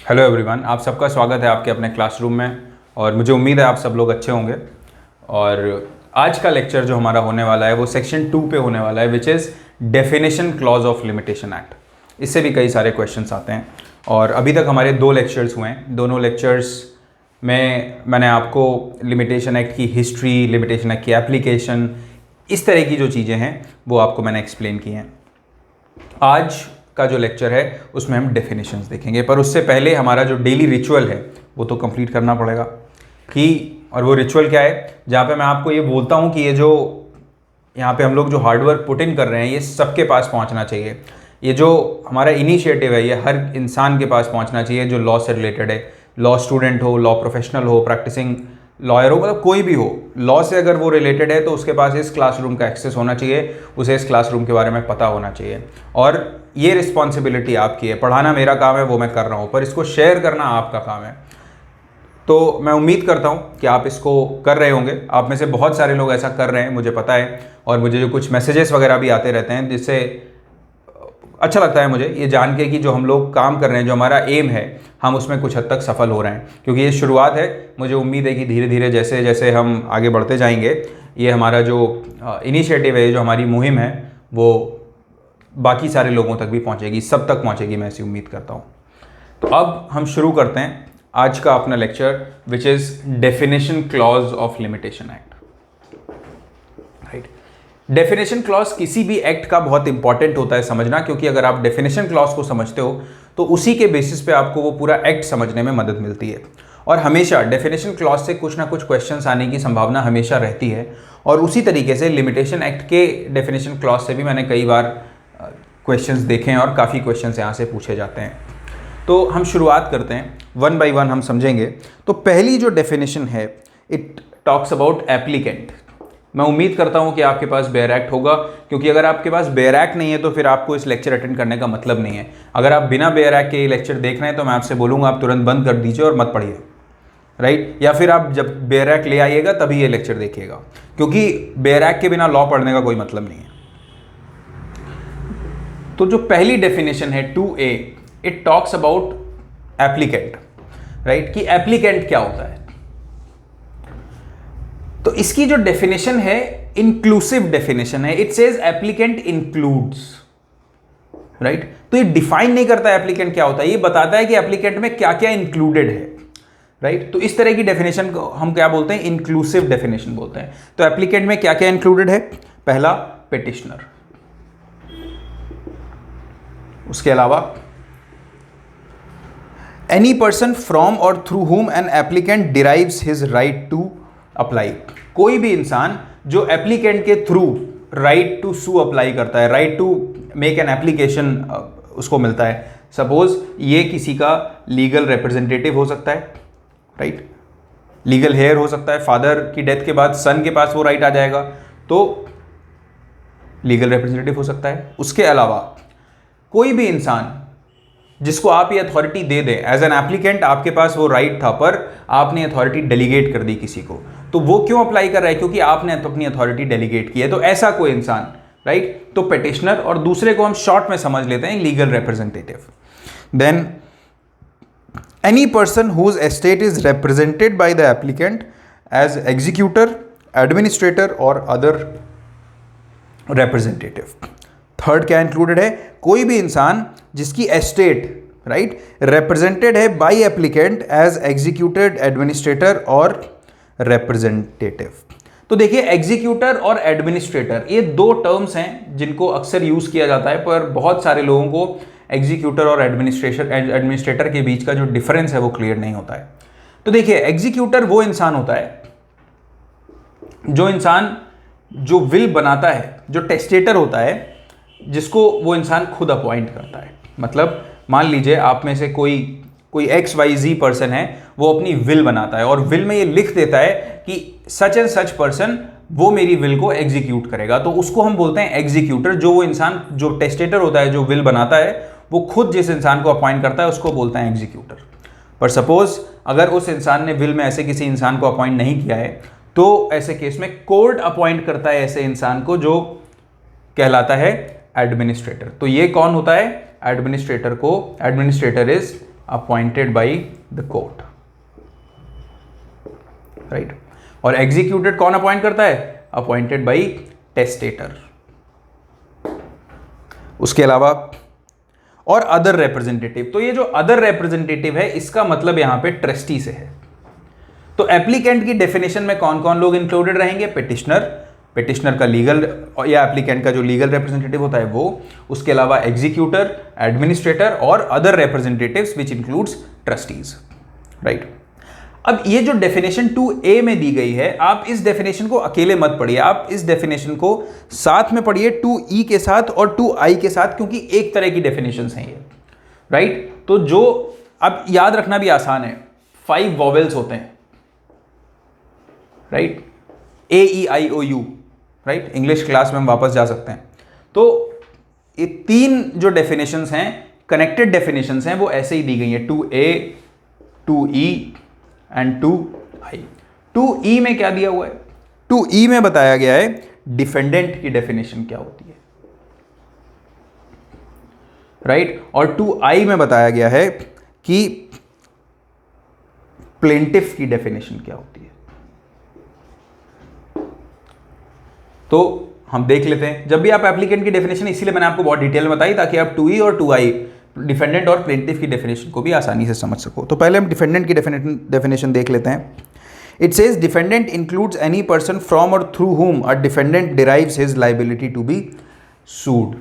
Hello everyone, आप सबका स्वागत है आपके अपने क्लासरूम में। और मुझे उम्मीद है आप सब लोग अच्छे होंगे। और आज का लेक्चर जो हमारा होने वाला है वो सेक्शन 2 पे होने वाला है, which is definition clause of limitation act. इससे भी कई सारे क्वेश्चंस आते हैं और अभी तक हमारे 2 लेक्चर्स हुए हैं। दोनों लेक्चर्स में मैंने आपको लिमिटेशन एक्ट की हिस्ट्री, लिमिटेशन एक्ट की एप्लीकेशन, इस तरह की जो चीज़ें हैं वो आपको मैंने एक्सप्लेन की हैं। आज का जो लेक्चर है उसमें हम डेफिनेशंस देखेंगे, पर उससे पहले हमारा जो डेली रिचुअल है वो तो कंप्लीट करना पड़ेगा और वो रिचुअल क्या है, जहाँ पे मैं आपको ये बोलता हूँ कि ये जो यहाँ पे हम लोग जो हार्डवर्क पुट इन कर रहे हैं ये सबके पास पहुँचना चाहिए। ये जो हमारा इनिशिएटिव है ये हर इंसान के पास पहुँचना चाहिए जो लॉ से रिलेटेड है। लॉ स्टूडेंट हो, लॉ प्रोफेशनल हो, प्रैक्टिसिंग लॉयर हो, मतलब कोई भी हो, लॉ से अगर वो रिलेटेड है तो उसके पास इस क्लासरूम का एक्सेस होना चाहिए, उसे इस क्लासरूम के बारे में पता होना चाहिए। और ये रिस्पॉन्सिबिलिटी आपकी है। पढ़ाना मेरा काम है, वो मैं कर रहा हूँ, पर इसको शेयर करना आपका काम है। तो मैं उम्मीद करता हूँ कि आप इसको कर रहे होंगे। आप में से बहुत सारे लोग ऐसा कर रहे हैं, मुझे पता है। और मुझे जो कुछ मैसेजेस वगैरह भी आते रहते हैं जिससे अच्छा लगता है मुझे ये जान के कि जो हम लोग काम कर रहे हैं, जो हमारा एम है, हम उसमें कुछ हद तक सफल हो रहे हैं। क्योंकि ये शुरुआत है। मुझे उम्मीद है कि धीरे धीरे जैसे जैसे हम आगे बढ़ते जाएंगे, ये हमारा जो इनिशिएटिव है, जो हमारी मुहिम है, वो बाकी सारे लोगों तक भी पहुंचेगी, सब तक पहुंचेगी, मैं ऐसी उम्मीद करता हूं। तो अब हम शुरू करते हैं आज का अपना lecture, which is definition clause of limitation act. Right, definition clause किसी भी एक्ट का बहुत इंपॉर्टेंट होता है समझना, क्योंकि अगर आप डेफिनेशन क्लॉज को समझते हो तो उसी के बेसिस पे आपको वो पूरा एक्ट समझने में मदद मिलती है। और हमेशा डेफिनेशन क्लॉज से कुछ ना कुछ क्वेश्चंस आने की संभावना हमेशा रहती है। और उसी तरीके से लिमिटेशन एक्ट के डेफिनेशन क्लॉज से भी मैंने कई बार क्वेश्चंस देखे हैं और काफ़ी क्वेश्चंस यहाँ से पूछे जाते हैं। तो हम शुरुआत करते हैं, वन बाय वन हम समझेंगे। तो पहली जो डेफिनेशन है, इट टॉक्स अबाउट एप्लीकेंट। मैं उम्मीद करता हूँ कि आपके पास बेयर एक्ट होगा, क्योंकि अगर आपके पास बेयर एक्ट नहीं है तो फिर आपको इस लेक्चर अटेंड करने का मतलब नहीं है। अगर आप बिना बेयर एक्ट के ये लेक्चर देख रहे हैं तो मैं आपसे बोलूँगा आप तुरंत बंद कर दीजिए और मत पढ़िए। राइट, या फिर आप जब बेयर एक्ट ले आइएगा तभी ये लेक्चर देखिएगा, क्योंकि बेयर एक्ट के बिना लॉ पढ़ने का कोई मतलब नहीं है। तो जो पहली डेफिनेशन है 2A, it talks about applicant. Right, कि एप्लीकेंट क्या होता है। तो इसकी जो डेफिनेशन है इंक्लूसिव डेफिनेशन है। It says applicant includes. Right, तो ये डिफाइन नहीं करता एप्लीकेंट क्या होता है, ये बताता है कि एप्लीकेंट में क्या क्या इंक्लूडेड है। राइट, तो इस तरह की डेफिनेशन को हम क्या बोलते हैं, इंक्लूसिव डेफिनेशन बोलते हैं। तो एप्लीकेंट में क्या क्या इंक्लूडेड है, पहला पिटिशनर, उसके अलावा एनी पर्सन फ्रॉम और through whom an applicant derives his right to apply. कोई भी इंसान जो एप्लीकेंट के through right to sue apply करता है, right to make an application उसको मिलता है। सपोज ये किसी का लीगल रिप्रेजेंटेटिव हो सकता है, राइट, लीगल हेयर हो सकता है। फादर की डेथ के बाद सन के पास वो राइट आ जाएगा तो लीगल रिप्रेजेंटेटिव हो सकता है। उसके अलावा कोई भी इंसान जिसको आप ये अथॉरिटी दे दें, एज एन एप्लीकेंट आपके पास वो राइट था पर आपने अथॉरिटी डेलीगेट कर दी किसी को, तो वो क्यों अप्लाई कर रहा है, क्योंकि आपने अपनी अथॉरिटी डेलीगेट की है। तो ऐसा कोई इंसान, राइट, तो पिटिशनर, और दूसरे को हम शॉर्ट में समझ लेते हैं legal representative. Then any person whose estate is represented by the applicant as executor, administrator और अदर रिप्रेजेंटेटिव। थर्ड क्या इंक्लूडेड है, कोई भी इंसान जिसकी एस्टेट, राइट, रिप्रेजेंटेड है by applicant as executed, administrator और रिप्रेजेंटेटिव। तो देखिए, एग्जीक्यूटर और एडमिनिस्ट्रेटर ये 2 टर्म्स हैं जिनको अक्सर यूज किया जाता है, पर बहुत सारे लोगों को एग्जीक्यूटर और एडमिनिस्ट्रेटर के बीच का जो डिफरेंस है वो क्लियर नहीं होता है। तो देखिए, एग्जीक्यूटर वो इंसान होता है जो विल बनाता है, जो टेस्टेटर होता है, जिसको वो इंसान खुद अपॉइंट करता है। मतलब मान लीजिए आप में से कोई XYZ पर्सन है, वो अपनी विल बनाता है और विल में ये लिख देता है कि सच एंड सच पर्सन वो मेरी विल को एग्जीक्यूट करेगा, तो उसको हम बोलते हैं एग्जीक्यूटर। जो वो इंसान, जो टेस्टेटर होता है, जो विल बनाता है, वो खुद जिस इंसान को अपॉइंट करता है उसको बोलता है एग्जीक्यूटर। पर सपोज अगर उस इंसान ने विल में ऐसे किसी इंसान को अपॉइंट नहीं किया है, तो ऐसे केस में कोर्ट अपॉइंट करता है ऐसे इंसान को, जो कहलाता है एडमिनिस्ट्रेटर। तो ये कौन होता है, administrator is appointed by the court, right. और एग्जीक्यूटेड कौन अपॉइंट करता है? Appointed by testator. उसके अलावा और अदर रिप्रेजेंटेटिव, तो ये जो अदर रिप्रेजेंटेटिव है इसका मतलब यहां पे ट्रस्टी से है। तो एप्लीकेंट की डेफिनेशन में कौन कौन लोग इंक्लूडेड रहेंगे? पिटिशनर का लीगल या एप्लीकेंट का जो लीगल रिप्रेजेंटेटिव होता है वो, उसके अलावा एग्जीक्यूटर, एडमिनिस्ट्रेटर और other representatives which includes trustees, right. अब ये जो डेफिनेशन 2A में दी गई है, आप इस डेफिनेशन को अकेले मत पढ़िए, आप इस डेफिनेशन को साथ में पढ़िए 2E के साथ और 2I के साथ, क्योंकि एक तरह की डेफिनेशंस हैं ये, राइट। तो जो अब याद रखना भी आसान है, 5 वॉवेल्स होते हैं, right, AEIOU, right. English class में हम वापस जा सकते हैं। तो ये 3 जो डेफिनेशंस हैं, कनेक्टेड डेफिनेशंस हैं, वो ऐसे ही दी गई हैं, 2A, 2E and 2I। 2E में क्या दिया हुआ है? 2E में बताया गया है डिफेंडेंट की डेफिनेशन क्या होती है, राइट। और 2I में बताया गया है कि प्लेंटिफ की डेफिनेशन क्या होती है। तो हम देख लेते हैं, जब भी आप एप्लीकेंट की डेफिनेशन, इसीलिए मैंने आपको बहुत डिटेल में बताई ताकि आप 2E और 2I डिफेंडेंट और प्लेंटिफ की डेफिनेशन को भी आसानी से समझ सको। तो पहले हम डिफेंडेंट की डेफिनेशन देख लेते हैं। It says defendant includes any person from और through whom a defendant derives his liability to be sued,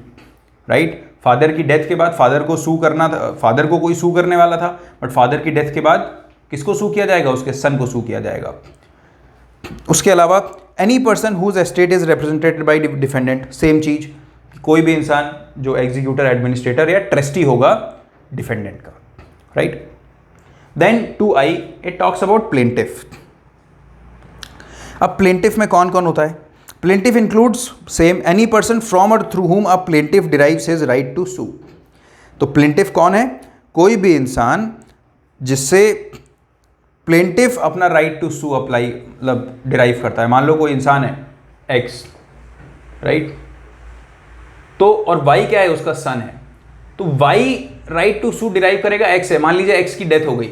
right. Father की डेथ के बाद फादर को सू करना था, फादर को कोई सू करने वाला था, बट फादर की डेथ के बाद किसको सू किया जाएगा? उसके सन को सू किया जाएगा। उसके अलावा any person whose estate is represented by defendant, same चीज, कोई भी इंसान जो एग्जीक्यूटर, एडमिनिस्ट्रेटर या ट्रस्टी होगा डिफेंडेंट का, right. Then 2I it talks about plaintiff. अब प्लेंटिफ में कौन कौन होता है? Plaintiff includes same any person from और through whom a plaintiff derives his right to sue. तो प्लेंटिफ कौन है? कोई भी इंसान जिससे प्लेंटिफ अपना राइट टू सू अप्लाई मतलब डिराइव करता है। मान लो कोई इंसान है X, राइट, तो और Y क्या है? उसका सन है। तो Y right to sue derive करेगा X से। मान लीजिए X की डेथ हो गई,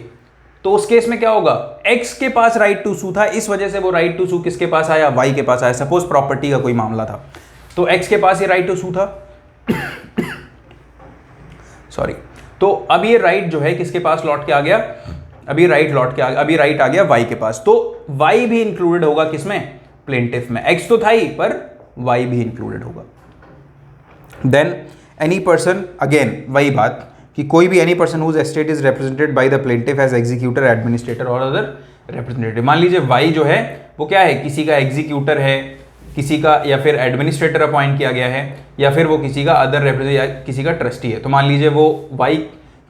तो उस केस में क्या होगा? X के पास राइट टू सू था, इस वजह से वो राइट टू सू किसके पास आया? Y के पास आया। सपोज प्रॉपर्टी का कोई मामला था, तो X के पास ये राइट टू सू था सॉरी। तो अब ये राइट जो है किसके पास लौट के आ गया? अभी राइट आ गया Y के पास। तो Y भी इंक्लूडेड होगा किसमें? प्लेंटिफ में। X तो था ही, पर Y भी इंक्लूडेड होगा। देन एनी पर्सन, अगेन वही बात कि कोई भी any person whose estate is represented by the plaintiff as executor, administrator और अदर रिप्रेजेंटेटिव। मान लीजिए Y जो है वो क्या है? किसी का एग्जीक्यूटर है, किसी का या फिर एडमिनिस्ट्रेटर अपॉइंट किया गया है, या फिर वो किसी का अदर रिप्रेजेंटेटिव या किसी का ट्रस्टी है। तो मान लीजिए वो Y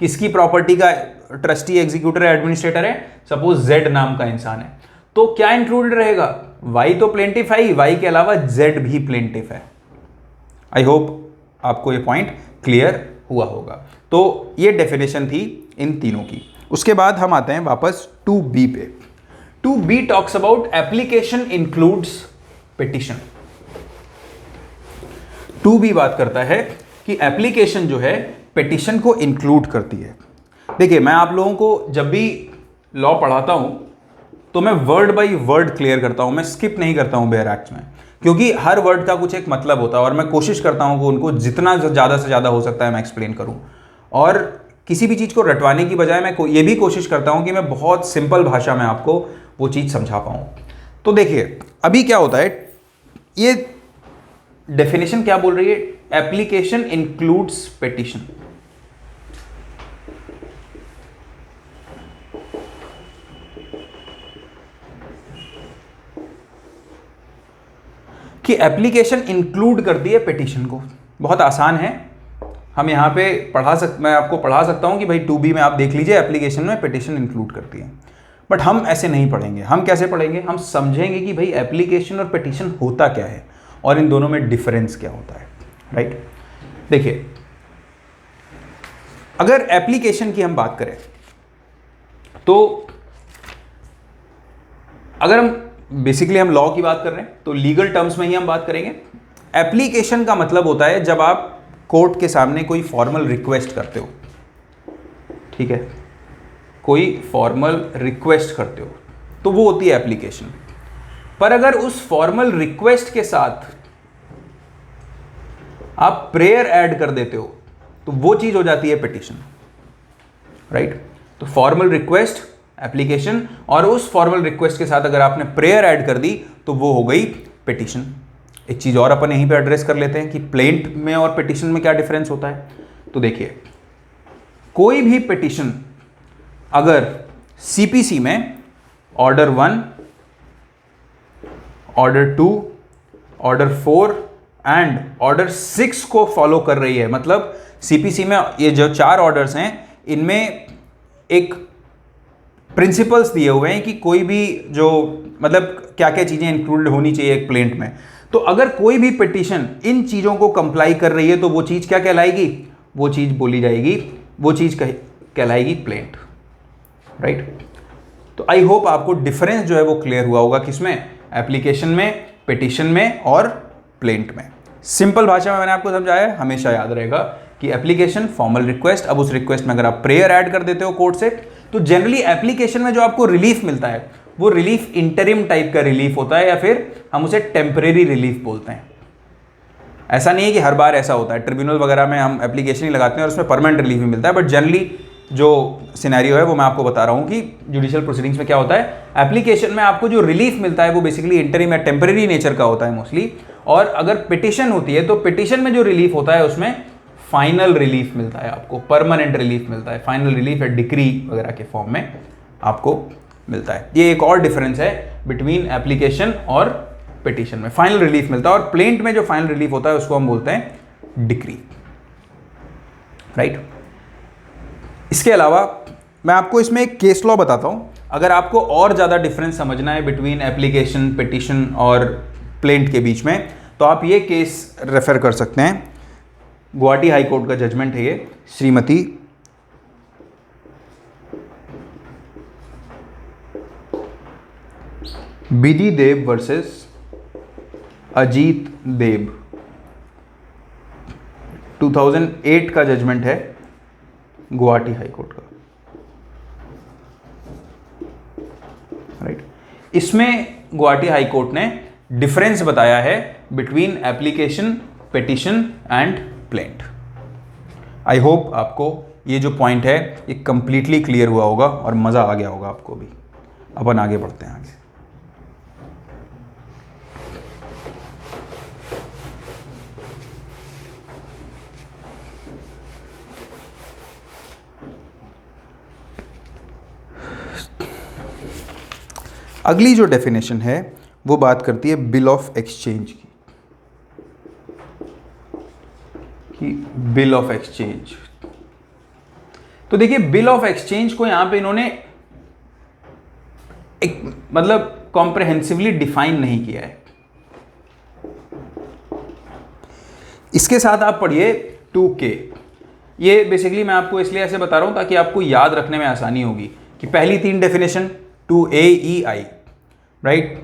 किसकी प्रॉपर्टी का ट्रस्टी, एग्जीक्यूटर, एडमिनिस्ट्रेटर है? सपोज Z नाम का इंसान है। तो क्या इंक्लूडेड रहेगा? Y तो प्लेंटिफ है ही, Y के अलावा Z भी प्लेंटिफ है। आई होप आपको ये पॉइंट क्लियर हुआ होगा। तो ये डेफिनेशन थी इन तीनों की। उसके बाद हम आते हैं वापस 2B पे। 2B talks about application includes petition. 2B बात करता है कि एप्लीकेशन जो है पिटिशन को इंक्लूड करती है। देखिए, मैं आप लोगों को जब भी लॉ पढ़ाता हूं तो मैं वर्ड बाय वर्ड क्लियर करता हूं, मैं स्किप नहीं करता हूं बेयर एक्ट्स में, क्योंकि हर वर्ड का कुछ एक मतलब होता है और मैं कोशिश करता हूं कि उनको जितना ज़्यादा से ज़्यादा हो सकता है मैं एक्सप्लेन करूं। और किसी भी चीज़ को रटवाने की बजाय मैं ये भी कोशिश करता हूं कि मैं बहुत सिंपल भाषा में आपको वो चीज़ समझा पाऊं। तो देखिए, अभी क्या होता है, ये डेफिनेशन क्या बोल रही है? Application includes petition. कि एप्लीकेशन इंक्लूड करती है पिटिशन को। बहुत आसान है, हम यहाँ पे मैं आपको पढ़ा सकता हूँ कि भाई 2B में आप देख लीजिए एप्लीकेशन में पिटिशन इंक्लूड करती है, बट हम ऐसे नहीं पढ़ेंगे। हम कैसे पढ़ेंगे? हम समझेंगे कि भाई एप्लीकेशन और पिटिशन होता क्या है और इन दोनों में डिफरेंस क्या होता है, राइट। देखिए, अगर एप्लीकेशन की हम बात करें तो अगर हम बेसिकली हम लॉ की बात कर रहे हैं तो लीगल टर्म्स में ही हम बात करेंगे। एप्लीकेशन का मतलब होता है जब आप कोर्ट के सामने कोई फॉर्मल रिक्वेस्ट करते हो, ठीक है। कोई फॉर्मल रिक्वेस्ट करते हो तो वो होती है एप्लीकेशन। पर अगर उस फॉर्मल रिक्वेस्ट के साथ आप प्रेयर ऐड कर देते हो तो वो चीज हो जाती है पिटीशन, राइट। तो फॉर्मल रिक्वेस्ट एप्लीकेशन, और उस फॉर्मल रिक्वेस्ट के साथ अगर आपने प्रेयर ऐड कर दी तो वो हो गई पिटीशन। एक चीज और अपन यहीं पे एड्रेस कर लेते हैं कि प्लेंट में और पिटीशन में क्या डिफरेंस होता है। तो देखिए, कोई भी पिटीशन अगर सीपीसी में order 1, order 2, order 4 and order 6 को फॉलो कर रही है, मतलब सीपीसी में ये जो 4 ऑर्डर्स हैं इनमें एक प्रिंसिपल्स दिए हुए हैं कि कोई भी जो मतलब क्या क्या चीज़ें इंक्लूडेड होनी चाहिए एक प्लेंट में। तो अगर कोई भी पिटीशन इन चीज़ों को कंप्लाई कर रही है तो वो चीज़ क्या कहलाएगी, वो चीज़ बोली जाएगी, वो चीज़ कहलाएगी प्लेंट, राइट। तो आई होप आपको डिफरेंस जो है वो क्लियर हुआ होगा, किसमें, एप्लीकेशन में, पिटीशन में और प्लेंट में। सिंपल भाषा में मैंने आपको समझाया, हमेशा याद रहेगा कि एप्लीकेशन फॉर्मल रिक्वेस्ट, अब उस रिक्वेस्ट में अगर आप प्रेयर ऐड कर देते हो कोर्ट से, तो जनरली एप्लीकेशन में जो आपको रिलीफ मिलता है वो रिलीफ इंटरिम टाइप का रिलीफ होता है, या फिर हम उसे टेम्परेरी रिलीफ बोलते हैं। ऐसा नहीं है कि हर बार ऐसा होता है, ट्रिब्यूनल वगैरह में हम एप्लीकेशन ही लगाते हैं और उसमें परमानेंट रिलीफ भी मिलता है, बट जनरली जो सिनेरियो है वो मैं आपको बता रहा हूँ कि जुडिशियल प्रोसीडिंग्स में क्या होता है, एप्लीकेशन में आपको जो रिलीफ मिलता है वो बेसिकली इंटरिम या टेम्परेरी नेचर का होता है मोस्टली, और अगर पिटिशन होती है तो पिटिशन में जो रिलीफ होता है उसमें फाइनल रिलीफ मिलता है, आपको परमानेंट रिलीफ मिलता है, फाइनल रिलीफ या डिक्री वगैरह के फॉर्म में आपको मिलता है। ये एक और डिफरेंस है बिटवीन एप्लीकेशन और पिटिशन में, फाइनल रिलीफ मिलता है, और प्लेंट में जो फाइनल रिलीफ होता है उसको हम बोलते हैं डिक्री, राइट। इसके अलावा मैं आपको इसमें एक केस लॉ बताता हूं, अगर आपको और ज़्यादा डिफरेंस समझना है बिटवीन एप्लीकेशन, पिटिशन और प्लेंट के बीच में, तो आप ये केस रेफर कर सकते हैं। गुवाहाटी हाई कोर्ट का जजमेंट है ये, श्रीमती बिधि देव वर्सेस अजीत देव, 2008 का जजमेंट है गुवाहाटी हाई कोर्ट का, राइट। इसमें गुवाहाटी हाई कोर्ट ने डिफरेंस बताया है between application, petition and plaint. I hope आपको ये जो पॉइंट है ये कंप्लीटली क्लियर हुआ होगा और मज़ा आ गया होगा आपको भी। अपन आगे बढ़ते हैं आगे। अगली जो डेफिनेशन है वो बात करती है बिल ऑफ एक्सचेंज की, बिल ऑफ एक्सचेंज। तो देखिए, बिल ऑफ एक्सचेंज को यहां पे इन्होंने एक मतलब कॉम्प्रिहेंसिवली डिफाइन नहीं किया है। इसके साथ आप पढ़िए 2K। ये बेसिकली मैं आपको इसलिए ऐसे बता रहा हूं ताकि आपको याद रखने में आसानी होगी कि पहली 3 डेफिनेशन 2AEI, राइट,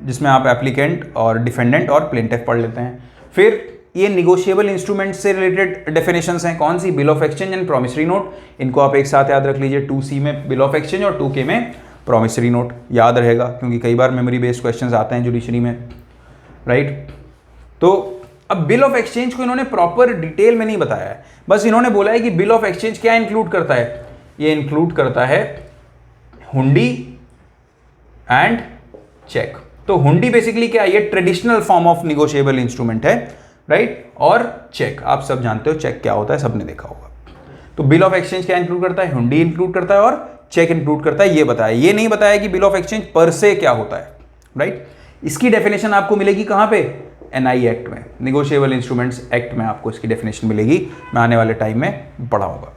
जिसमें आप एप्लीकेंट और डिफेंडेंट और प्लेंटिफ पढ़ लेते हैं। फिर ये निगोशिएबल इंस्ट्रूमेंट से रिलेटेड डेफिनेशंस हैं, कौन सी, bill of exchange and promissory note. इनको आप एक साथ याद रख लीजिए, 2C में बिल ऑफ एक्सचेंज और 2K में प्रॉमिसरी नोट। याद रहेगा क्योंकि कई बार मेमोरी बेस्ड क्वेश्चंस आते हैं जुडिशरी में, राइट। तो अब बिल ऑफ एक्सचेंज को इन्होंने प्रॉपर डिटेल में नहीं बताया है, बस इन्होंने बोला है कि बिल ऑफ एक्सचेंज क्या इंक्लूड करता है। ये इंक्लूड करता है हुंडी एंड चेक। तो हुंडी बेसिकली क्या है, ये traditional form of negotiable instrument है, राइट। और चेक आप सब जानते हो चेक क्या होता है, सबने देखा होगा। तो बिल ऑफ एक्सचेंज क्या इंक्लूड करता है, हुंडी इंक्लूड करता है और चेक इंक्लूड करता है, ये बताया। ये नहीं बताया कि बिल ऑफ एक्सचेंज पर से क्या होता है, राइट। इसकी डेफिनेशन आपको मिलेगी कहां पे, NI एक्ट में, निगोशिएबल इंस्ट्रूमेंट्स एक्ट में आपको इसकी डेफिनेशन मिलेगी। मैं आने वाले टाइम में पढ़ाऊंगा।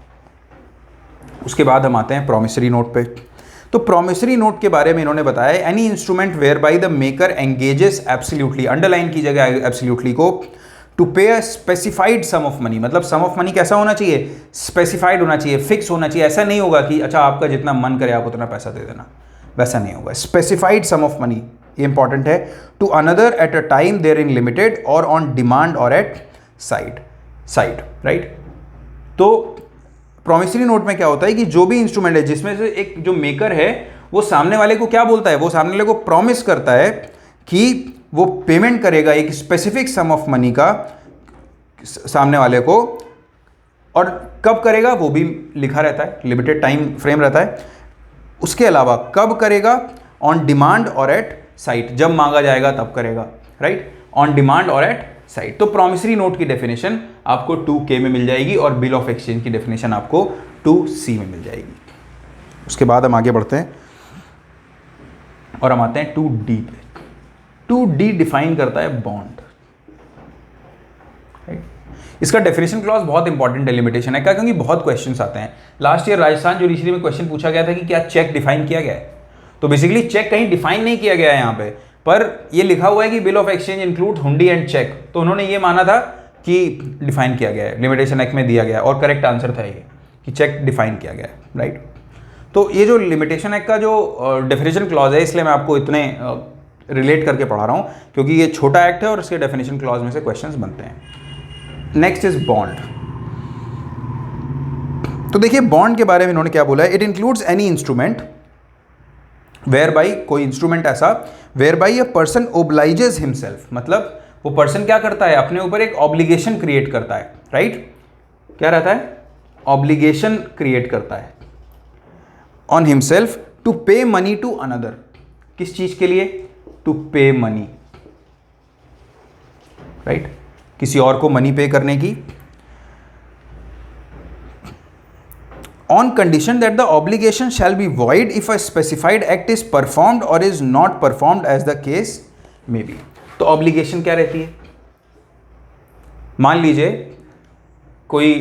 उसके बाद हम आते हैं प्रॉमिसरी नोट पे। तो प्रॉमिसरी नोट के बारे में इन्होंने बताया, any instrument whereby the maker engages absolutely, underline की जगह एब्सोल्युटली को, to pay a specified sum of money. मतलब सम ऑफ मनी कैसा होना चाहिए, स्पेसिफाइड होना चाहिए, फिक्स होना चाहिए। ऐसा नहीं होगा कि अच्छा आपका जितना मन करे आप उतना पैसा दे देना, वैसा नहीं होगा। स्पेसिफाइड सम ऑफ मनी, ये इंपॉर्टेंट है। To another at a time therein limited और ऑन डिमांड और एट साइड, राइट। तो प्रॉमिसरी नोट में क्या होता है कि जो भी इंस्ट्रूमेंट है जिसमें से एक जो मेकर है वो सामने वाले को क्या बोलता है, वो सामने वाले को प्रॉमिस करता है कि वो पेमेंट करेगा एक स्पेसिफिक सम ऑफ मनी का सामने वाले को, और कब करेगा वो भी लिखा रहता है, लिमिटेड टाइम फ्रेम रहता है। उसके अलावा कब करेगा, ऑन डिमांड और एट साइट, जब मांगा जाएगा तब करेगा, राइट, ऑन डिमांड और एट साइट। तो प्रॉमिसरी नोट की डेफिनेशन आपको 2K में मिल जाएगी और बिल ऑफ एक्सचेंज की डेफिनेशन आपको 2C में मिल जाएगी। उसके बाद हम आगे बढ़ते हैं और हम आते हैं 2D पे। 2D डिफाइन करता है बॉन्ड, राइट। इसका डेफिनेशन क्लॉज बहुत इंपॉर्टेंट डेलिमिटेशन है, क्या, क्योंकि बहुत क्वेश्चंस आते हैं। लास्ट ईयर राजस्थान जुडिशरी में क्वेश्चन पूछा गया था कि क्या चेक डिफाइन किया गया है, तो बेसिकली चेक कहीं डिफाइन नहीं किया गया है यहाँ पे, पर ये लिखा हुआ है कि बिल ऑफ एक्सचेंज इंक्लूड हुंडी एंड चेक, तो उन्होंने ये माना था कि डिफाइन किया गया है, लिमिटेशन एक्ट में दिया गया है, और करेक्ट आंसर था ये कि चेक डिफाइन किया गया है, राइट। तो ये जो लिमिटेशन एक्ट का जो डेफिनेशन क्लॉज है, इसलिए मैं आपको इतने रिलेट करके पढ़ा रहा हूँ, क्योंकि ये छोटा एक्ट है और इसके डेफिनेशन क्लॉज में से क्वेश्चंस बनते हैं। Next is bond. तो देखिए बॉन्ड के बारे में इन्होंने क्या बोला है, it includes any instrument whereby, कोई इंस्ट्रूमेंट ऐसा whereby a person obliges himself, मतलब वो पर्सन क्या करता है, अपने ऊपर एक ऑब्लिगेशन क्रिएट करता है, राइट, क्या रहता है, ऑब्लिगेशन क्रिएट करता है ऑन हिमसेल्फ टू पे मनी टू अनदर, किस चीज के लिए, टू पे मनी, राइट, किसी और को मनी पे करने की, on condition that the obligation shall be void if a specified act is performed or is not performed as the case may be। तो obligation क्या रहती है, मान लीजिए कोई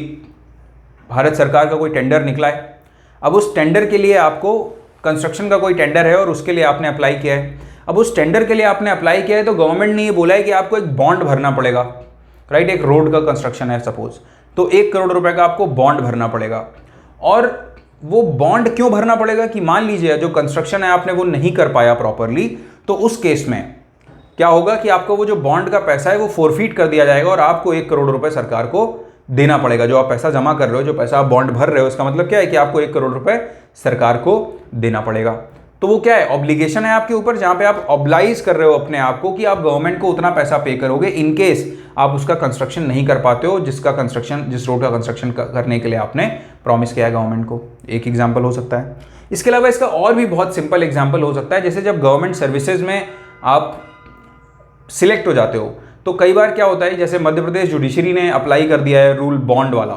भारत सरकार का कोई टेंडर निकला है, अब उस टेंडर के लिए आपको, कंस्ट्रक्शन का कोई टेंडर है और उसके लिए आपने अप्लाई किया है, अब उस टेंडर के लिए आपने अप्लाई किया है तो गवर्नमेंट ने ये बोला है कि आपको एक बॉन्ड भरना पड़ेगा, राइट, एक रोड का कंस्ट्रक्शन है सपोज, तो 1 करोड़ रुपए का आपको बॉन्ड भरना पड़ेगा। और वो बॉन्ड क्यों भरना पड़ेगा कि मान लीजिए जो कंस्ट्रक्शन है आपने वो नहीं कर पाया प्रॉपरली, तो उस केस में क्या होगा कि आपको वो जो बॉन्ड का पैसा है वो फोरफीट कर दिया जाएगा और आपको 1 करोड़ रुपए सरकार को देना पड़ेगा। जो आप पैसा जमा कर रहे हो, जो पैसा आप बॉन्ड भर रहे हो, इसका मतलब क्या है कि आपको 1 करोड़ रुपए सरकार को देना पड़ेगा। तो वो क्या है, ऑब्लिगेशन है आपके ऊपर, जहां पे आप ऑब्लाइज कर रहे हो अपने आप को कि आप गवर्नमेंट को उतना पैसा पे करोगे इन केस आप उसका कंस्ट्रक्शन नहीं कर पाते हो, जिसका कंस्ट्रक्शन, जिस रोड का कंस्ट्रक्शन करने के लिए आपने प्रॉमिस किया है गवर्नमेंट को। एक एग्जांपल हो सकता है। इसके अलावा इसका और भी बहुत सिंपल एग्जांपल हो सकता है, जैसे जब गवर्नमेंट सर्विसेज में आप सिलेक्ट हो जाते हो तो कई बार क्या होता है, जैसे मध्य प्रदेश जुडिशरी ने अप्लाई कर दिया है रूल बॉन्ड वाला,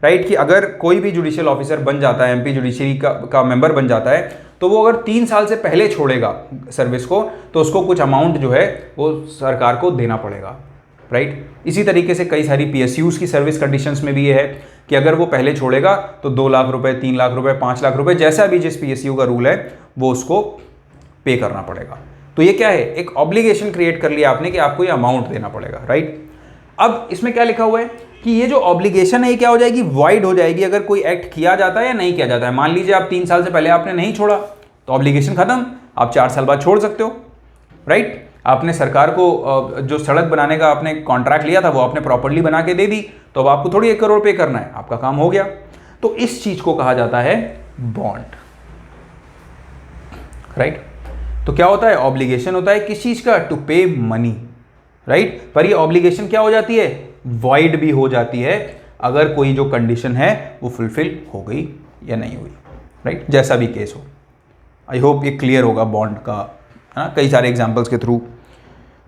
राइट, कि अगर कोई भी जुडिशियल ऑफिसर बन जाता है, एमपी जुडिशरी का मेंबर बन जाता है, तो वो अगर 3 साल से पहले छोड़ेगा सर्विस को तो उसको कुछ अमाउंट जो है वो सरकार को देना पड़ेगा, राइट। इसी तरीके से कई सारी पीएसयूज की सर्विस कंडीशंस में भी ये है कि अगर वो पहले छोड़ेगा तो 2 लाख रुपए, 3 लाख रुपए, 5 लाख रुपए, जैसा भी जिस पीएसयू का रूल है वो उसको पे करना पड़ेगा। तो ये क्या है, एक ऑब्लिगेशन क्रिएट कर लिया आपने कि आपको ये अमाउंट देना पड़ेगा, राइट। अब इसमें क्या लिखा हुआ है कि ये जो ऑब्लिगेशन है ये क्या हो जाएगी, वॉइड हो जाएगी अगर कोई एक्ट किया जाता है या नहीं किया जाता है। मान लीजिए आप 3 साल से पहले आपने नहीं छोड़ा तो ऑब्लिगेशन खत्म, आप 4 साल बाद छोड़ सकते हो, राइट। आपने सरकार को जो सड़क बनाने का आपने कॉन्ट्रैक्ट लिया था वो आपने प्रॉपर्ली बना के दे दी, तो अब आपको थोड़ी 1 करोड़ पे करना है, आपका काम हो गया। तो इस चीज को कहा जाता है बॉन्ड, राइट। तो क्या होता है, ऑब्लिगेशन होता है किस चीज का, टू पे मनी, राइट। पर ये ऑब्लिगेशन क्या हो जाती है, वॉइड भी हो जाती है अगर कोई जो कंडीशन है वो फुलफिल हो गई या नहीं हुई, राइट, जैसा भी केस हो। आई होप ये क्लियर होगा बॉन्ड का, है ना, कई सारे एग्जांपल्स के थ्रू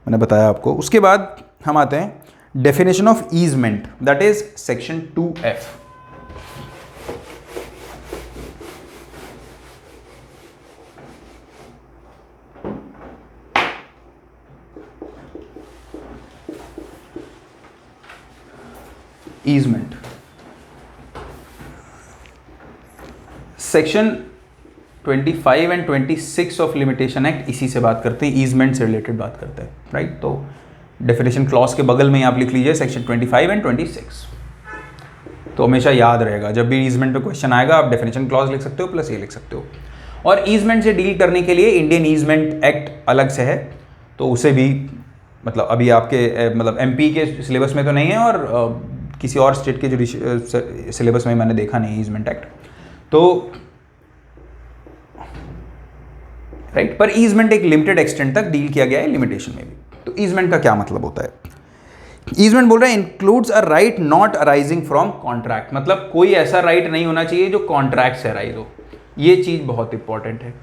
मैंने बताया आपको। उसके बाद हम आते हैं definition of easement, that is section 2F। Easement section 25 and 26 of limitation act इसी से बात करते हैं, ईजमेंट से रिलेटेड बात करते हैं, राइट। तो डेफिनेशन क्लॉज के बगल में आप लिख लीजिए सेक्शन 25 एंड 26, तो हमेशा याद रहेगा जब भी ईजमेंट पे क्वेश्चन आएगा आप डेफिनेशन क्लॉज लिख सकते हो प्लस ये लिख सकते हो। और ईजमेंट से डील करने के लिए इंडियन ईजमेंट एक्ट अलग से है, तो उसे भी मतलब अभी आपके मतलब एमपी के सिलेबस में तो नहीं है और किसी और स्टेट के जो सिलेबस में मैंने देखा नहीं ईजमेंट एक्ट। तो राइट, पर ईजमेंट एक लिमिटेड एक्सटेंट तक डील किया गया है लिमिटेशन में भी। तो ईजमेंट का क्या मतलब होता है? ईजमेंट बोल रहा है includes a right not arising from contract, मतलब कोई ऐसा राइट नहीं होना चाहिए जो कॉन्ट्रैक्ट से अराइज हो। ये चीज बहुत इंपॉर्टेंट है।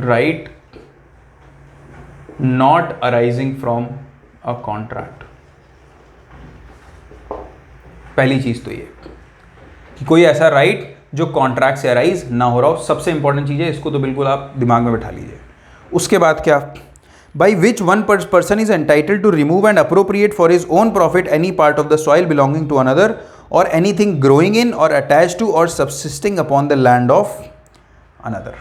Right not arising from a contract, पहली चीज तो ये कि कोई ऐसा राइट जो कॉन्ट्रैक्ट से अराइज ना हो रहा हो, सबसे इंपॉर्टेंट चीज है, इसको तो बिल्कुल आप दिमाग में बैठा लीजिए। उसके बाद क्या? By which one person is entitled to remove and appropriate for his own profit any part of the soil belonging to another or anything growing in or attached to or subsisting upon the land of another.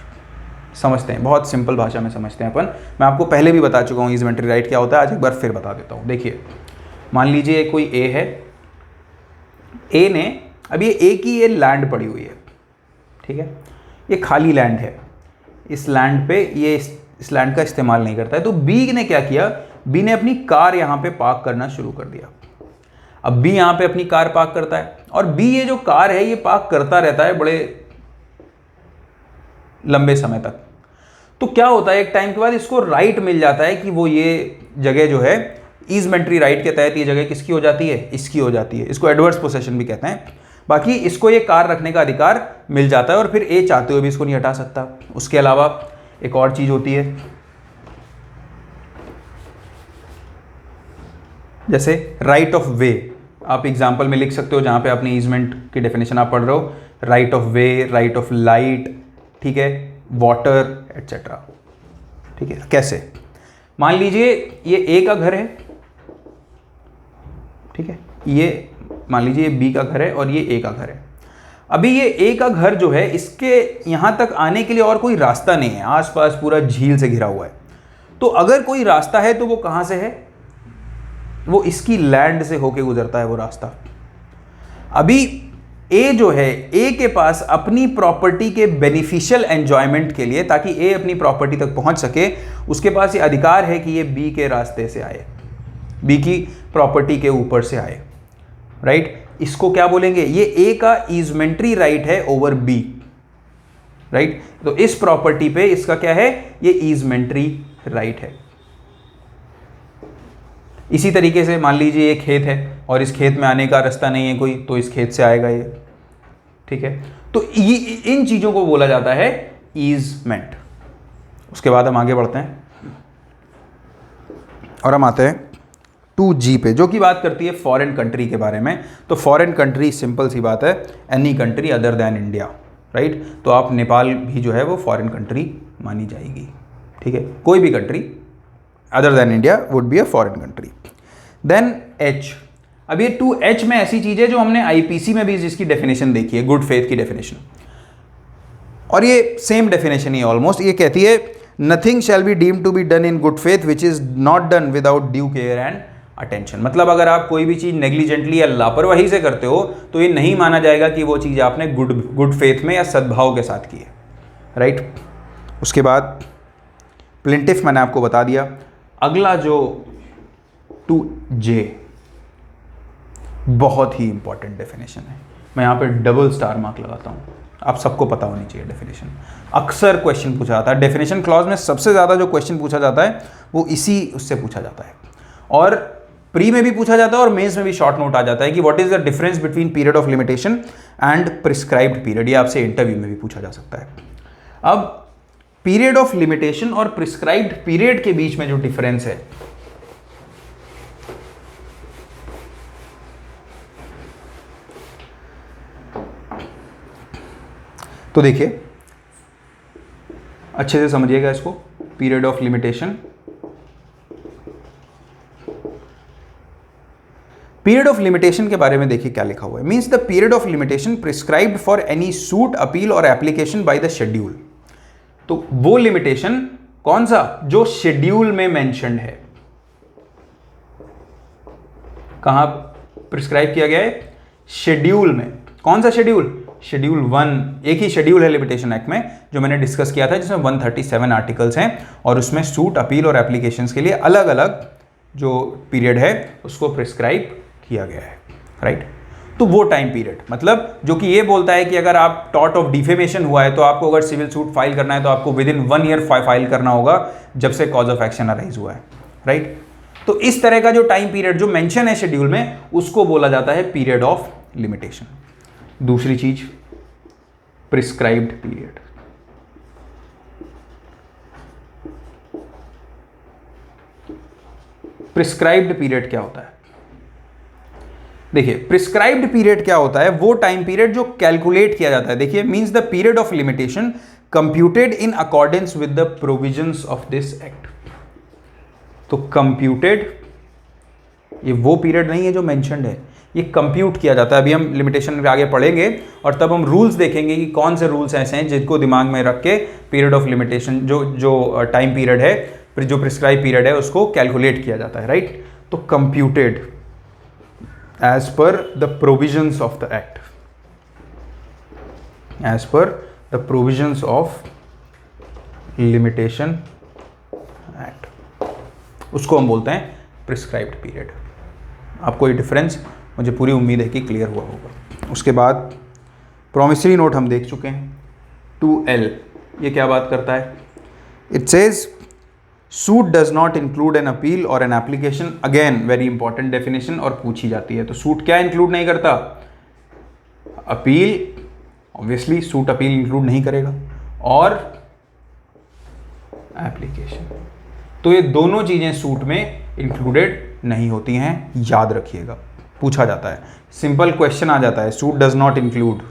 समझते हैं, बहुत simple भाषा में समझते हैं अपन। मैं आपको पहले भी बता चुका हूँ ईजमेंट्री राइट क्या होता है, आज एक बार फिर बता देता हूँ। देखिए, मान लीजिए कोई ए है, ए ने अब ये ए की ये लैंड पड़ी हुई है, ठीक है, ये खाली लैंड है, इस लैंड पे ये इस लैंड का इस्तेमाल नहीं करता है। तो बी ने क्या किया? बी ने अपनी कार यहाँ पे पार्क करना शुरू कर दिया। अब बी यहाँ पे अपनी कार पार्क करता है और बी ये जो कार है ये पार्क करता रहता है बड़े लंबे समय तक। तो क्या होता है, एक टाइम के बाद इसको राइट मिल जाता है कि वो ये जगह जो है ईजमेंट्री राइट के तहत ये जगह किसकी हो जाती है? इसकी हो जाती है। इसको एडवर्स पोसेशन भी कहते हैं। बाकी इसको ये कार रखने का अधिकार मिल जाता है और फिर ए चाहते हुए भी इसको नहीं हटा सकता। उसके अलावा एक और चीज होती है, जैसे राइट ऑफ वे। आप एग्जाम्पल में लिख सकते हो जहां पे आपने ईजमेंट की डेफिनेशन आप पढ़ रहे हो, right of way, right of light, ठीक है, वाटर एटसेट्रा। ठीक है, कैसे? मान लीजिए ये ए का घर है, ठीक है, ये मान लीजिए ये बी का घर है और ये ए का घर है। अभी ये ए का घर जो है, इसके यहां तक आने के लिए और कोई रास्ता नहीं है, आसपास पूरा झील से घिरा हुआ है। तो अगर कोई रास्ता है तो वो कहां से है? वो इसकी लैंड से होके गुजरता है वो रास्ता। अभी ए जो है, ए के पास अपनी प्रॉपर्टी के बेनिफिशियल एंजॉयमेंट के लिए, ताकि ए अपनी प्रॉपर्टी तक पहुंच सके, उसके पास ये अधिकार है कि ये बी के रास्ते से आए, बी की प्रॉपर्टी के ऊपर से आए। राइट, इसको क्या बोलेंगे? ये ए का ईजमेंट्री राइट है ओवर बी। राइट, तो इस प्रॉपर्टी पे इसका क्या है? ये ईजमेंट्री राइट है। इसी तरीके से मान लीजिए ये खेत है और इस खेत में आने का रास्ता नहीं है कोई, तो इस खेत से आएगा ये। ठीक है, तो इन चीजों को बोला जाता है ईजमेंट। उसके बाद हम आगे बढ़ते हैं और हम आते हैं 2G पे, जो कि बात करती है फॉरेन कंट्री के बारे में। तो फॉरेन कंट्री सिंपल सी बात है, any country other than India. Right, तो आप नेपाल भी जो है वो फॉरेन कंट्री मानी जाएगी। ठीक है, कोई भी country other than India would be a foreign country. Then H। अब ये 2H में ऐसी चीज है जो हमने IPC में भी जिसकी डेफिनेशन देखी है, गुड फेथ की डेफिनेशन, और ये सेम डेफिनेशन ही ऑलमोस्ट। ये कहती है nothing shall be deemed to be done in good faith which is not done without due care and attention. मतलब अगर आप कोई भी चीज नेग्लिजेंटली या लापरवाही से करते हो तो ये नहीं माना जाएगा कि वो चीज आपने गुड फेथ में या सद्भाव के साथ की है। राइट, उसके बाद प्लेंटिफ मैंने आपको बता दिया। अगला जो 2J बहुत ही इंपॉर्टेंट डेफिनेशन है, मैं यहाँ पे डबल स्टार मार्क लगाता हूँ, आप सबको पता होनी चाहिए डेफिनेशन। अक्सर क्वेश्चन पूछा जाता है, डेफिनेशन क्लॉज में सबसे ज़्यादा जो क्वेश्चन पूछा जाता है वो इसी उससे पूछा जाता है, और प्री में भी पूछा जाता है और मेंस में भी शॉर्ट नोट आ जाता है कि what is the difference between period of limitation and prescribed period. ये आपसे इंटरव्यू में भी पूछा जा सकता है। अब पीरियड ऑफ लिमिटेशन और प्रिस्क्राइब्ड पीरियड के बीच में जो डिफरेंस है, तो देखिए अच्छे से समझिएगा इसको। Period of limitation, period of limitation के बारे में देखिए क्या लिखा हुआ है। Means the period of limitation prescribed for any suit, appeal और एप्लीकेशन बाय द शेड्यूल। तो वो लिमिटेशन कौन सा? जो शेड्यूल में मेंशन्ड है। कहां प्रिस्क्राइब किया गया है? शेड्यूल में। कौन सा शेड्यूल? शेड्यूल 1। एक ही शेड्यूल है लिमिटेशन एक्ट में जो मैंने डिस्कस किया था, जिसमें 137 आर्टिकल्स हैं और उसमें सूट, अपील और एप्लीकेशंस के लिए अलग अलग जो पीरियड है उसको प्रिस्क्राइब किया गया है, राइट। तो वो टाइम पीरियड मतलब जो कि ये बोलता है कि अगर आप टॉर्ट ऑफ डिफेमेशन हुआ है तो आपको अगर सिविल सूट फाइल करना है तो आपको विद इन 1 ईयर फाइल करना होगा जब से कॉज ऑफ एक्शन अराइज हुआ है, राइट। तो इस तरह का जो टाइम पीरियड जो मेंशन है शेड्यूल में उसको बोला जाता है पीरियड ऑफ लिमिटेशन। दूसरी चीज प्रिस्क्राइब्ड पीरियड। प्रिस्क्राइब्ड पीरियड क्या होता है? देखिए प्रिस्क्राइब्ड पीरियड क्या होता है, वो टाइम पीरियड जो कैलकुलेट किया जाता है। देखिए means the period of limitation computed in accordance with the provisions of this act. तो कंप्यूटेड ये वो पीरियड नहीं है जो मेंशन्ड है, ये कंप्यूट किया जाता है। अभी हम लिमिटेशन में आगे पढ़ेंगे और तब हम रूल्स देखेंगे कि कौन से रूल्स ऐसे हैं जिनको दिमाग में रख के पीरियड ऑफ लिमिटेशन जो टाइम पीरियड है, जो प्रिस्क्राइब पीरियड है उसको कैलकुलेट किया जाता है, राइट। तो computed as per the provisions of the act, as per the provisions of limitation act, उसको हम बोलते हैं प्रिस्क्राइब्ड पीरियड। आपको ये डिफरेंस मुझे पूरी उम्मीद है कि क्लियर हुआ होगा। उसके बाद प्रॉमिसरी नोट हम देख चुके हैं। 2L ये क्या बात करता है? It says suit does not include an appeal or an application. Again very important definition और पूछी जाती है। तो सूट क्या इंक्लूड नहीं करता? Appeal, obviously suit appeal include नहीं करेगा, और एप्लीकेशन। तो ये दोनों चीजें सूट में इंक्लूडेड नहीं होती हैं, याद रखिएगा, पूछा जाता है। सिंपल क्वेश्चन आ जाता है, suit does not include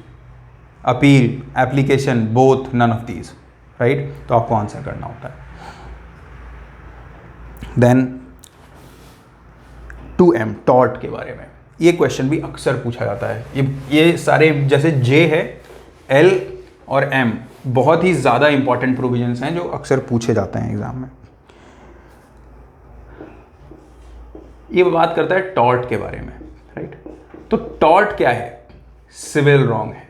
appeal, application, both, none of these, right. तो आपको आंसर करना होता है। देन 2M टॉर्ट के बारे में, ये क्वेश्चन भी अक्सर पूछा जाता है। ये सारे जैसे J है, L और M बहुत ही ज़्यादा इंपॉर्टेंट प्रोविजंस हैं जो अक्सर पूछे जाते हैं एग्जाम में। ये बात करता है टॉर्ट के बारे में, राइट। तो टॉर्ट क्या है? सिविल रॉन्ग है,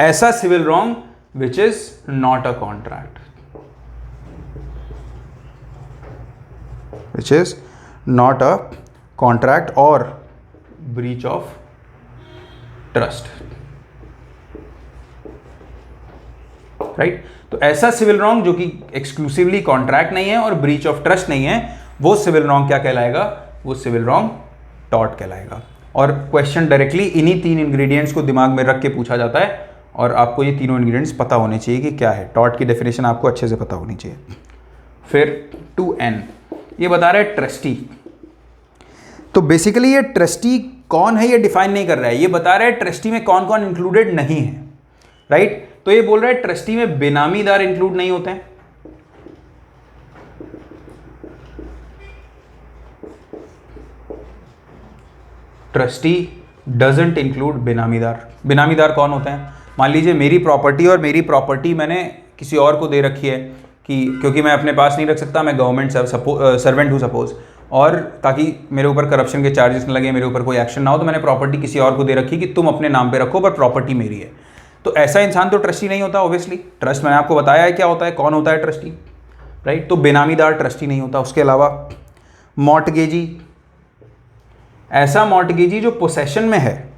ऐसा civil wrong which is not a contract, which is not a contract or breach of trust, right। तो ऐसा सिविल रॉन्ग जो कि एक्सक्लूसिवली कॉन्ट्रैक्ट नहीं है और ब्रीच ऑफ ट्रस्ट नहीं है, वो सिविल रॉन्ग क्या कहलाएगा? वो सिविल रॉन्ग टॉर्ट कहलाएगा। और क्वेश्चन डायरेक्टली इन्हीं 3 इंग्रेडिएंट्स को दिमाग में रख के पूछा जाता है और आपको ये तीनों इंग्रेडिएंट्स पता होने चाहिए कि क्या है। टॉर्ट की डेफिनेशन आपको अच्छे से पता होनी चाहिए। फिर 2N ये बता रहा है ट्रस्टी। तो बेसिकली ये ट्रस्टी कौन है ये डिफाइन नहीं कर रहा है, ये बता रहा है ट्रस्टी में कौन कौन इंक्लूडेड नहीं है, राइट। तो ये बोल रहा है ट्रस्टी में बेनामीदार इंक्लूड नहीं होते हैं, ट्रस्टी डजंट इंक्लूड बेनामीदार। बेनामीदार कौन होते हैं? मान लीजिए मेरी प्रॉपर्टी और मेरी प्रॉपर्टी मैंने किसी और को दे रखी है कि क्योंकि मैं अपने पास नहीं रख सकता, मैं गवर्नमेंट सर्वेंट हूँ सपोज, और ताकि मेरे ऊपर करप्शन के चार्जेस न लगे, मेरे ऊपर कोई एक्शन ना हो, तो मैंने प्रॉपर्टी किसी और को दे रखी कि तुम अपने नाम पे रखो पर प्रॉपर्टी मेरी है। तो ऐसा इंसान तो ट्रस्टी नहीं होता ऑब्वियसली। ट्रस्ट मैंने आपको बताया है क्या होता है, कौन होता है ट्रस्टी, राइट। तो बेनामीदार ट्रस्टी नहीं होता। उसके अलावा मॉर्टगेजी, ऐसा मॉर्टगेजी जो पोसेशन में है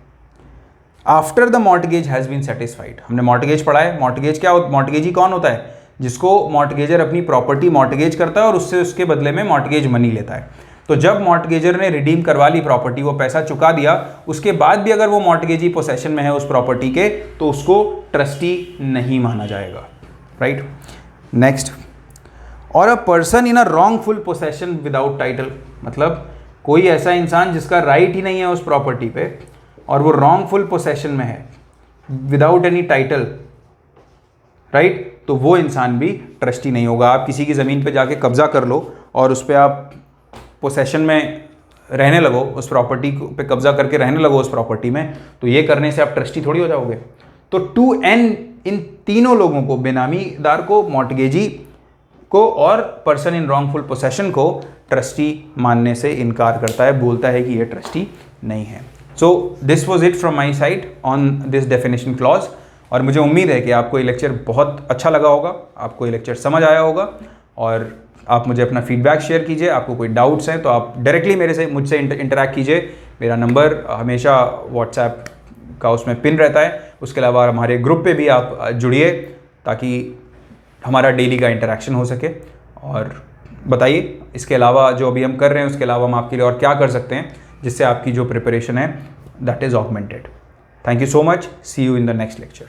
after the mortgage has been satisfied. हमने मॉर्टगेज पढ़ा है। मॉर्टगेज क्या होता है? मॉर्टगेजी कौन होता है? जिसको मॉर्टगेजर अपनी प्रॉपर्टी मॉर्टगेज करता है और उससे उसके बदले में मॉर्टगेज मनी लेता है। तो जब मॉर्टगेजर ने रिडीम करवा ली प्रॉपर्टी, वो पैसा चुका दिया, उसके बाद भी अगर वो मॉर्टगेजी पोसेशन में है उस प्रॉपर्टी के, तो उसको ट्रस्टी नहीं माना जाएगा, राइट। नेक्स्ट, और a person in a wrongful possession without title, मतलब कोई ऐसा इंसान जिसका राइट ही नहीं है उस प्रॉपर्टी पे और वो रॉन्गफुल पोसेशन में है विदाउट एनी टाइटल, राइट। तो वो इंसान भी ट्रस्टी नहीं होगा। आप किसी की ज़मीन पे जाके कब्जा कर लो और उस पर आप पोसेशन में रहने लगो, उस प्रॉपर्टी पे कब्जा करके रहने लगो उस प्रॉपर्टी में, तो ये करने से आप ट्रस्टी थोड़ी हो जाओगे। तो 2N इन तीनों लोगों को, बेनामीदार को, मॉर्टगेजी को और पर्सन इन रॉन्गफुल पोसेशन को ट्रस्टी मानने से इनकार करता है, बोलता है कि ये ट्रस्टी नहीं है। So this was it from my side on this definition clause. और मुझे उम्मीद है कि आपको ये लेक्चर बहुत अच्छा लगा होगा, आपको ये लेक्चर समझ आया होगा और आप मुझे अपना फीडबैक शेयर कीजिए। आपको कोई डाउट्स हैं तो आप डायरेक्टली मुझसे इंटरैक्ट कीजिए। मेरा नंबर हमेशा व्हाट्सएप का उसमें पिन रहता है। उसके अलावा हमारे ग्रुप पे भी आप जुड़िए ताकि हमारा डेली का इंटरेक्शन हो सके। और बताइए इसके अलावा जो अभी हम कर रहे हैं उसके अलावा हम आपके लिए और क्या कर सकते हैं जिससे आपकी जो प्रिपरेशन है that is augmented. Thank you so much. See you in the next lecture.